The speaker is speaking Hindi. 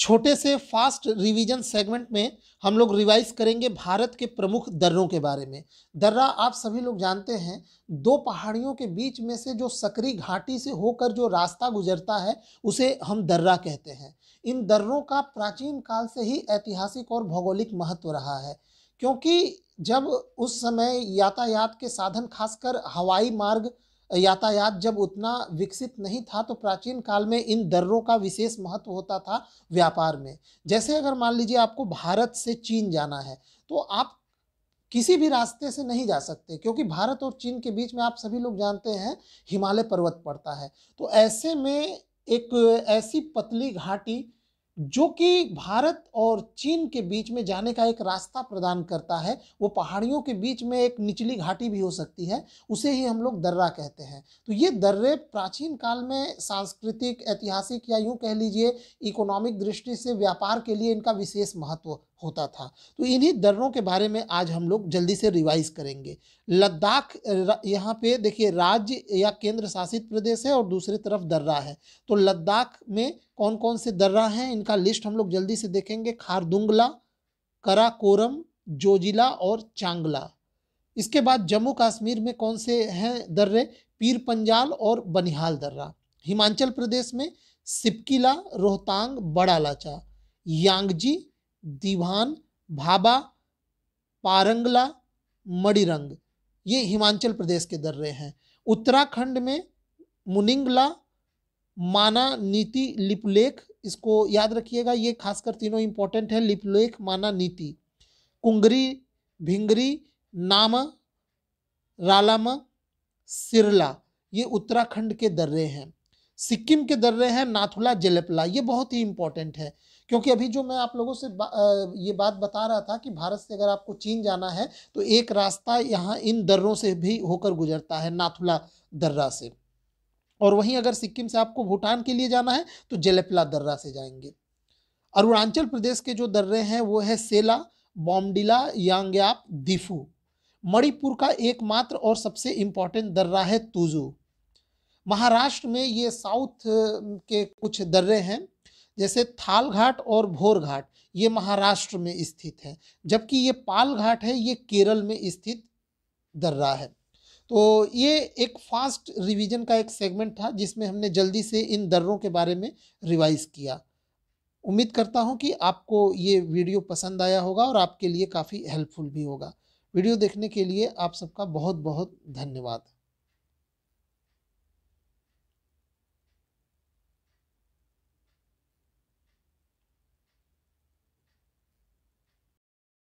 छोटे से फास्ट रिवीजन सेगमेंट में हम लोग रिवाइज करेंगे भारत के प्रमुख दर्रों के बारे में। दर्रा आप सभी लोग जानते हैं, दो पहाड़ियों के बीच में से जो सकरी घाटी से होकर जो रास्ता गुजरता है उसे हम दर्रा कहते हैं। इन दर्रों का प्राचीन काल से ही ऐतिहासिक और भौगोलिक महत्व रहा है, क्योंकि जब उस समय यातायात के साधन, खासकर हवाई मार्ग यातायात जब उतना विकसित नहीं था, तो प्राचीन काल में इन दर्रों का विशेष महत्व होता था व्यापार में। जैसे अगर मान लीजिए आपको भारत से चीन जाना है, तो आप किसी भी रास्ते से नहीं जा सकते, क्योंकि भारत और चीन के बीच में आप सभी लोग जानते हैं हिमालय पर्वत पड़ता है। तो ऐसे में एक ऐसी पतली घाटी जो कि भारत और चीन के बीच में जाने का एक रास्ता प्रदान करता है, वो पहाड़ियों के बीच में एक निचली घाटी भी हो सकती है, उसे ही हम लोग दर्रा कहते हैं। तो ये दर्रे प्राचीन काल में सांस्कृतिक, ऐतिहासिक या यूं कह लीजिए इकोनॉमिक दृष्टि से व्यापार के लिए इनका विशेष महत्व होता था। तो इन्हीं दर्रों के बारे में आज हम लोग जल्दी से रिवाइज करेंगे। लद्दाख यहाँ पे देखिए राज्य या केंद्र शासित प्रदेश है और दूसरी तरफ दर्रा है। तो लद्दाख में कौन कौन से दर्रा हैं, इनका लिस्ट हम लोग जल्दी से देखेंगे। खारदुंगला, कराकोरम, जोजिला और चांगला। इसके बाद जम्मू कश्मीर में कौन से हैं दर्रे, पीर पंजाल और बनिहाल दर्रा। हिमाचल प्रदेश में सिपकिला, रोहतांग, बड़ा लाचा, यांगजी, दीवान, भाबा, पारंगला, मणिरंग, ये हिमाचल प्रदेश के दर्रे हैं। उत्तराखंड में मुनिंगला, माना, नीति, लिपुलेख, इसको याद रखिएगा, ये खासकर तीनों इंपॉर्टेंट है, लिपुलेख, माना, नीति। कुंगरी, भिंगरी, नामा, रालामा, सिरला, ये उत्तराखंड के दर्रे हैं। सिक्किम के दर्रे हैं नाथुला, जेलेपला, ये बहुत ही इंपॉर्टेंट है, क्योंकि अभी जो मैं आप लोगों से ये बात बता रहा था कि भारत से अगर आपको चीन जाना है तो एक रास्ता यहाँ इन दर्रों से भी होकर गुजरता है, नाथुला दर्रा से। और वहीं अगर सिक्किम से आपको भूटान के लिए जाना है तो जेलेपला दर्रा से जाएंगे। अरुणाचल प्रदेश के जो दर्रे हैं वो है सेला, बॉमडिला, यांग्याप, दिफू। मणिपुर का एकमात्र और सबसे इंपॉर्टेंट दर्रा है तुजू। महाराष्ट्र में ये साउथ के कुछ दर्रे हैं, जैसे थाल घाट और भोर घाट, ये महाराष्ट्र में स्थित है, जबकि ये पाल घाट है, ये केरल में स्थित दर्रा है। तो ये एक फास्ट रिवीजन का एक सेगमेंट था जिसमें हमने जल्दी से इन दर्रों के बारे में रिवाइज किया। उम्मीद करता हूं कि आपको ये वीडियो पसंद आया होगा और आपके लिए काफ़ी हेल्पफुल भी होगा। वीडियो देखने के लिए आप सबका बहुत बहुत धन्यवाद।